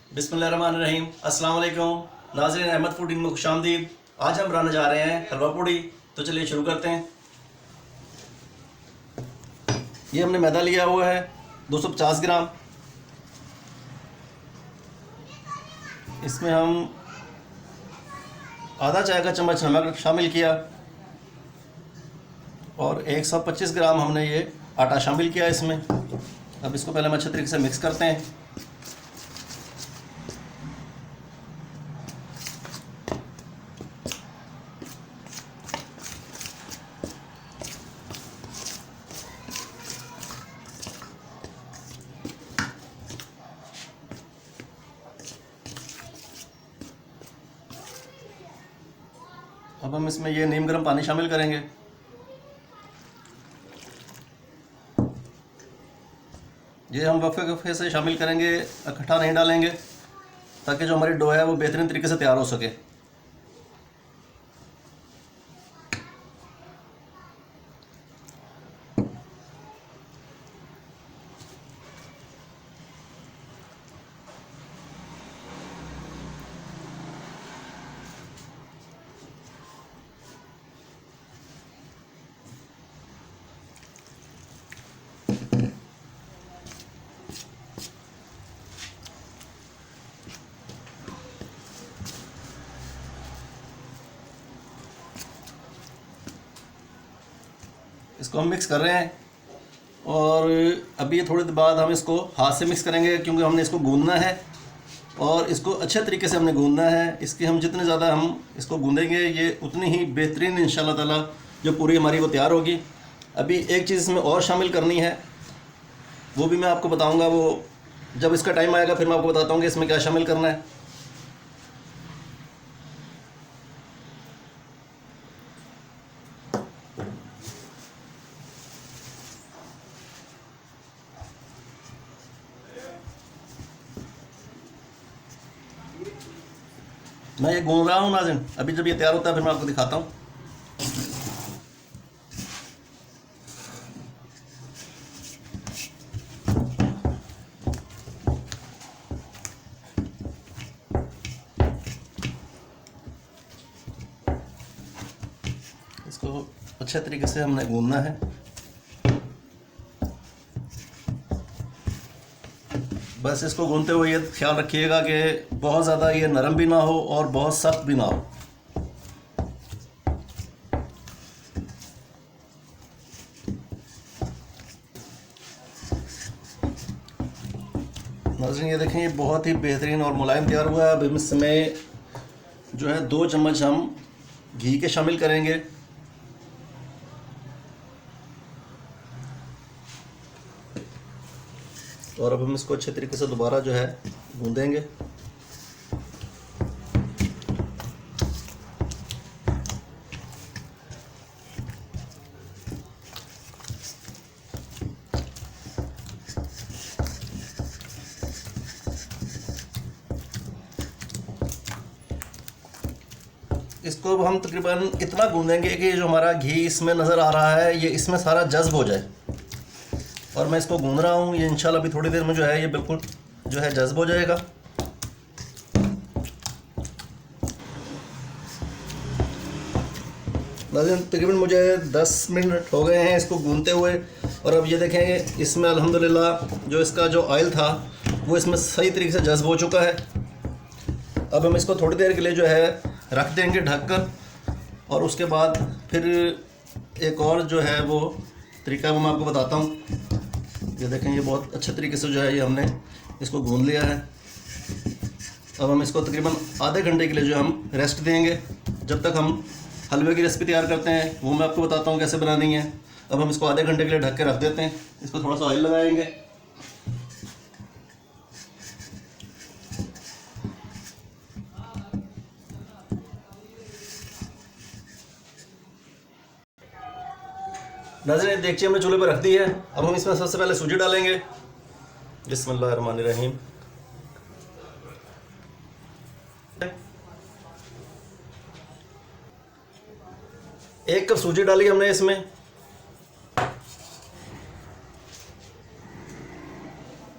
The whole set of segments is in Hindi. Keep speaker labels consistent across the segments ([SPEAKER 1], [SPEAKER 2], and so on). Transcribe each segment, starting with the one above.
[SPEAKER 1] बिस्मिल्लाहिर्रहमानिर्रहीम। अस्सलाम वालेकुम नाज़रीन, अहमद फूडिंग में खुशामदीद। आज हम बनाने जा रहे हैं हलवा पूड़ी। तो चलिए शुरू करते हैं। ये हमने मैदा लिया हुआ है 250 ग्राम। इसमें हम आधा चाय का चम्मच नमक शामिल किया और 125 ग्राम हमने ये आटा शामिल किया इसमें। अब इसको पहले हम अच्छे तरीके से मिक्स करते हैं। अब हम इसमें ये नीम गर्म पानी शामिल करेंगे। ये हम वक्फे वक्फे से शामिल करेंगे, इकट्ठा नहीं डालेंगे, ताकि जो हमारी डो है वो बेहतरीन तरीके से तैयार हो सके। इसको हम मिक्स कर रहे हैं और अभी थोड़ी देर बाद हम इसको हाथ से मिक्स करेंगे, क्योंकि हमने इसको गूंदना है और इसको अच्छे तरीके से हमने गूंदना है। इसके हम जितने ज़्यादा हम इसको गूंदेंगे ये उतनी ही बेहतरीन इंशाल्लाह ताला जो पूरी हमारी वो तैयार होगी। अभी एक चीज़ इसमें और शामिल करनी है, वो भी मैं आपको बताऊंगा। वो जब इसका टाइम आएगा फिर मैं आपको बताता हूँ कि इसमें क्या शामिल करना है। मैं ये गूंद रहा हूँ नाज़रीन। अभी जब ये तैयार होता है फिर मैं आपको दिखाता हूँ। इसको अच्छे तरीके से हमने गूंदना है। बस इसको गूंदते हुए ये ख्याल रखिएगा कि बहुत ज़्यादा ये नरम भी ना हो और बहुत सख्त भी ना हो। नाज़रीन ये देखें, ये बहुत ही बेहतरीन और मुलायम तैयार हुआ है। अब इसमें जो है 2 चम्मच हम घी के शामिल करेंगे। और अब हम इसको अच्छे तरीके से दोबारा जो है गूंदेंगे। इसको अब हम तकरीबन इतना गूंदेंगे कि जो हमारा घी इसमें नज़र आ रहा है ये इसमें सारा जज्ब हो जाए। और मैं इसको गूंद रहा हूँ, ये इंशाल्लाह अभी थोड़ी देर में जो है ये बिल्कुल जो है जज्ब हो जाएगा। नाज़रीन तकरीबन मुझे 10 मिनट हो गए हैं इसको गूंदते हुए। और अब ये देखें, इसमें अल्हम्दुलिल्लाह जो इसका जो ऑयल था वो इसमें सही तरीके से जज्ब हो चुका है। अब हम इसको थोड़ी देर के लिए जो है रख देंगे ढककर, और उसके बाद फिर एक और जो है वो तरीका वो मैं आपको बताता हूँ। ये देखें, ये बहुत अच्छे तरीके से जो है ये हमने इसको गूंद लिया है। अब हम इसको तकरीबन आधे घंटे के लिए जो हम रेस्ट देंगे, जब तक हम हलवे की रेसिपी तैयार करते हैं वो मैं आपको बताता हूँ कैसे बनानी है। अब हम इसको आधे घंटे के लिए ढक के रख देते हैं। इसको थोड़ा सा ऑयल लगाएंगे। नाज़रीन देखिए हमने चूल्हे पर रख दी है। अब हम इसमें सबसे पहले सूजी डालेंगे। बिस्मिल्लाहिर्रहमानिर्रहीम। 1 कप सूजी डाली हमने इसमें।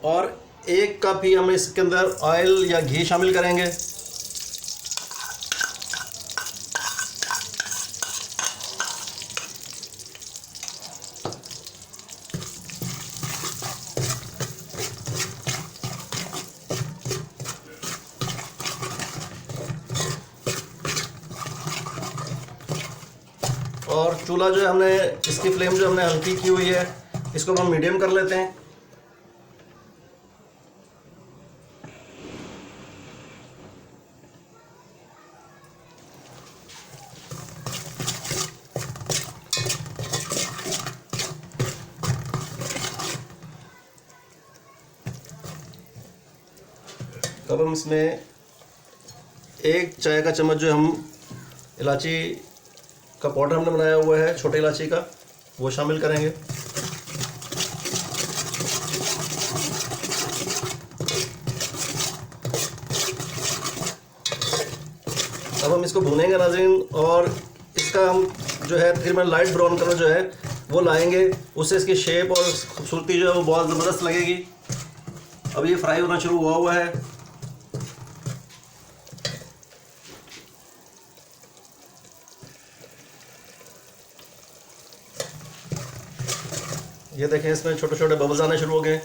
[SPEAKER 1] और 1 कप ही हम इसके अंदर ऑयल या घी शामिल करेंगे। और चूल्हा जो है हमने इसकी फ्लेम जो हमने हल्की की हुई है, इसको हम मीडियम कर लेते हैं। अब हम इसमें 1 चाय का चम्मच जो हम इलायची का पाउडर हमने बनाया हुआ है, छोटे इलायची का, वो शामिल करेंगे। अब हम इसको भूनेंगे नाज़रीन, और इसका हम जो है तकरीबन लाइट ब्राउन कलर जो है वो लाएंगे, उससे इसकी शेप और खूबसूरती जो है वो बहुत ज़बरदस्त लगेगी। अब ये फ्राई होना शुरू हुआ है। ये देखें, इसमें छोटे छोटे बबल्स आने शुरू हो गए।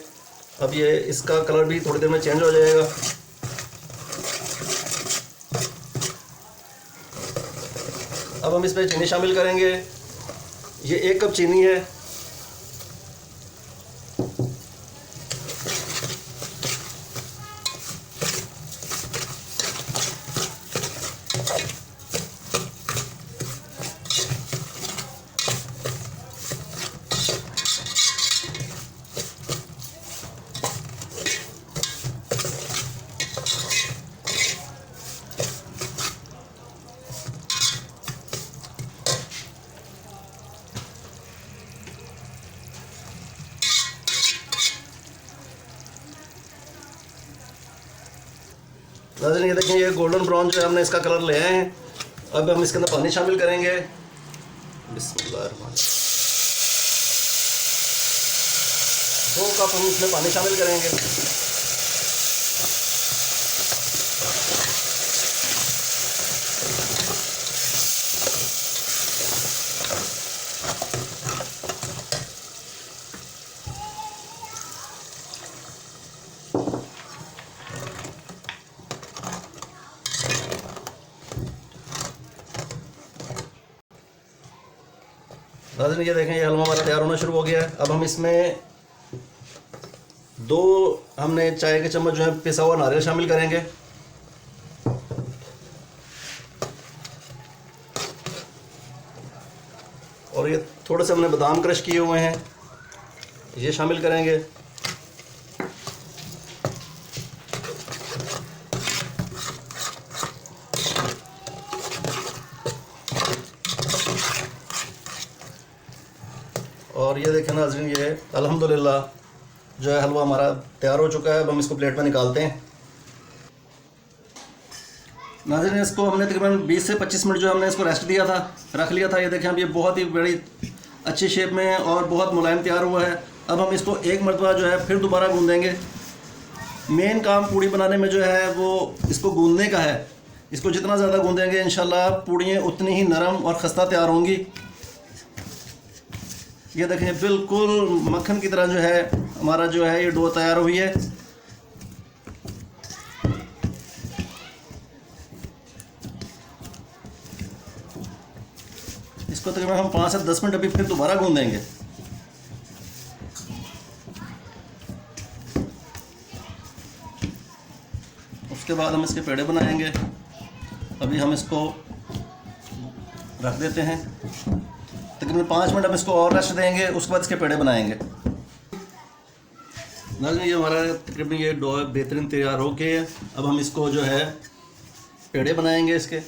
[SPEAKER 1] अब ये इसका कलर भी थोड़ी देर में चेंज हो जाएगा। अब हम इसमें चीनी शामिल करेंगे। ये 1 कप चीनी है। नाज़रीन ये देखें, ये गोल्डन ब्राउन जो है हमने इसका कलर ले आए हैं। अब हम इसके अंदर पानी शामिल करेंगे। बिस्मिल्लाह। 2 कप हम इसमें पानी शामिल करेंगे। नाज़रीन ये देखें, ये हलवा हमारा तैयार होना शुरू हो गया है। अब हम इसमें 2 हमने चाय के चम्मच जो है पिसा हुआ नारियल शामिल करेंगे। और ये थोड़े से हमने बादाम क्रश किए हुए हैं, ये शामिल करेंगे। और ये देखें नाज़रीन, ये अल्हम्दुलिल्लाह जो है हलवा हमारा तैयार हो चुका है। अब हम इसको प्लेट में निकालते हैं। नाज़रीन इसको हमने तकरीबन 20 से 25 मिनट जो हमने इसको रेस्ट दिया था, रख लिया था। ये देखें, अब ये बहुत ही बड़ी अच्छी शेप में है और बहुत मुलायम तैयार हुआ है। अब हम इसको 1 मरतबा जो है फिर दोबारा गूंदेंगे। मेन काम पूड़ी बनाने में जो है वो इसको गूंदने का है। इसको जितना ज़्यादा गूंदेंगे इंशाल्लाह पूड़ियाँ उतनी ही नरम और खस्ता तैयार होंगी। ये देखें, बिल्कुल मक्खन की तरह जो है हमारा जो है ये डो तैयार हुई है। इसको तकरीबन हम 5 से 10 मिनट अभी फिर दोबारा गूंदेंगे। उसके बाद हम इसके पेड़े बनाएंगे। अभी हम इसको रख देते हैं, तकरीबन 5 मिनट हम इसको और रेस्ट देंगे। उसके बाद इसके पेड़े बनाएंगे। नाज़रीन ये हमारा तकरीबन ये डो बेहतरीन तैयार हो गए। अब हम इसको जो है पेड़े बनाएंगे इसके।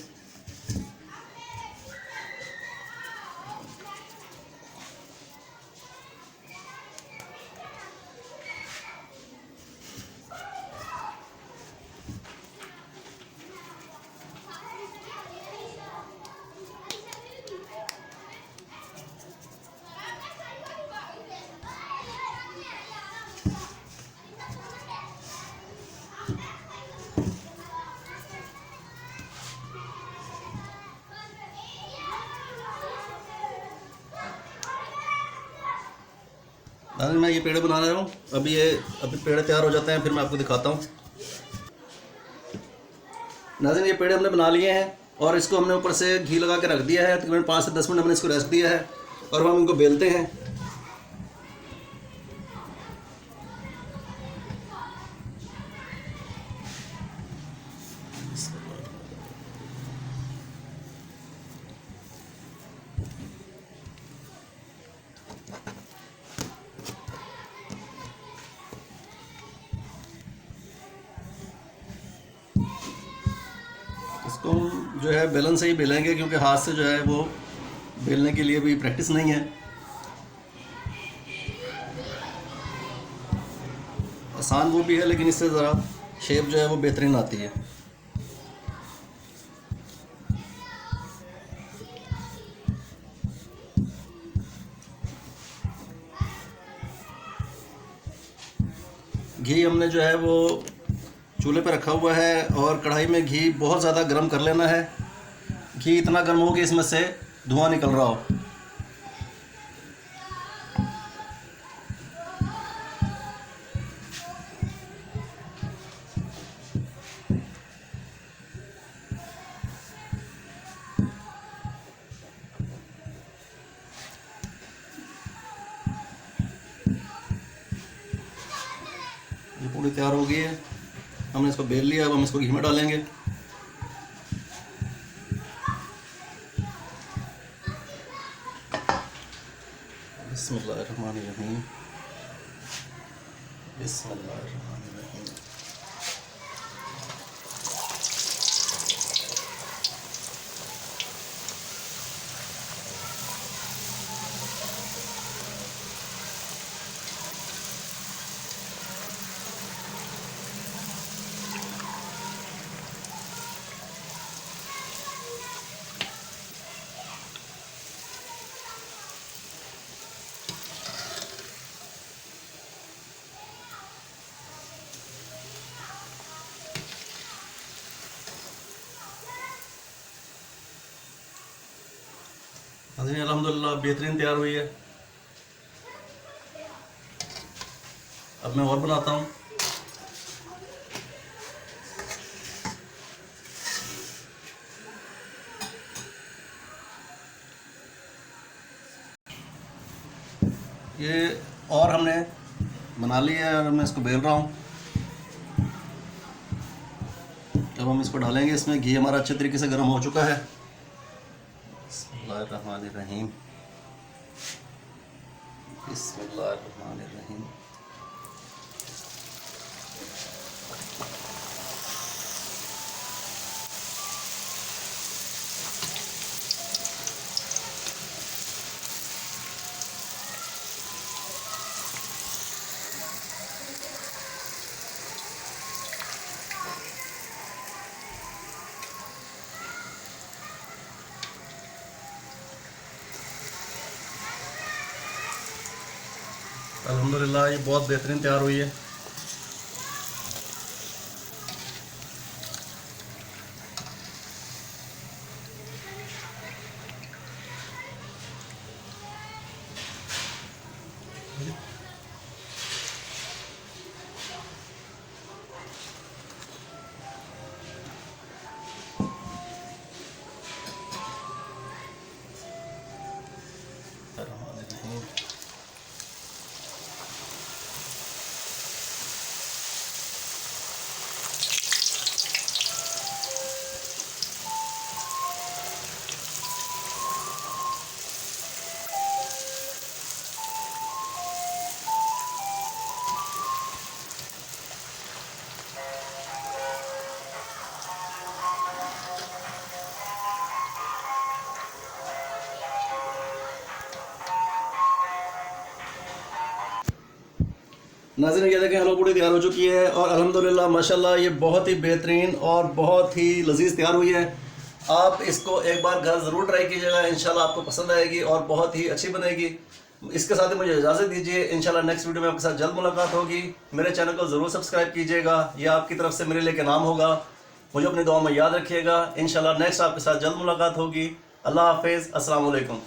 [SPEAKER 1] नाज़रीन मैं ये पेड़े बना रहा हूँ। अभी पेड़े तैयार हो जाते हैं फिर मैं आपको दिखाता हूँ। नाज़रीन ये पेड़े हमने बना लिए हैं और इसको हमने ऊपर से घी लगा के रख दिया है। तकरीबन 5 से 10 मिनट हमने इसको रेस्ट दिया है और हम इनको बेलते हैं। इसको हम जो है बेलन से ही बेलेंगे क्योंकि हाथ से जो है वो बेलने के लिए भी प्रैक्टिस नहीं है। आसान वो भी है लेकिन इससे ज़रा शेप जो है वो बेहतरीन आती है। घी हमने जो है वो चूल्हे पे रखा हुआ है और कढ़ाई में घी बहुत ज़्यादा गर्म कर लेना है। घी इतना गर्म हो कि इसमें से धुआं निकल रहा हो। ये पूरी तैयार हो गई है। हमने इसको बेल लिया। अब हम इसको घी में डालेंगे। बिस्मिल्लाहिर्रहमानिर्रहीम, बिस्मिल्लाहिर्रहमानिर्रहीम। अल्हम्दुलिल्लाह बेहतरीन तैयार हुई है। अब मैं और बनाता हूँ। ये और हमने बना लिया है और मैं इसको बेल रहा हूँ। अब हम इसको डालेंगे। इसमें घी हमारा अच्छे तरीके से गर्म हो चुका है। बिस्मिल्लाहिर्रहमानिर्रहीम, बिस्मिल्लाहिर्रहमानिर्रहीम। अल्हम्दुलिल्लाह ये बहुत बेहतरीन तैयार हुई है। नाज़रीन ये देखें हलवा पूड़ी तैयार हो चुकी है और अल्हम्दुलिल्लाह माशाल्लाह ये बहुत ही बेहतरीन और बहुत ही लजीज तैयार हुई है। आप इसको एक बार घर ज़रूर ट्राई कीजिएगा, इंशाल्लाह आपको पसंद आएगी और बहुत ही अच्छी बनेगी। इसके साथ ही मुझे इजाज़त दीजिए। इंशाल्लाह नेक्स्ट वीडियो में आपके साथ जल्द मुलाकात होगी। मेरे चैनल को ज़रूर सब्सक्राइब कीजिएगा, यह आपकी तरफ से मेरे लिए के नाम होगा। मुझे अपनी दुआ में याद रखिएगा। इंशाल्लाह नेक्स्ट आपके साथ जल्द मुलाकात होगी। अल्लाह हाफिज़, अस्सलाम वालेकुम।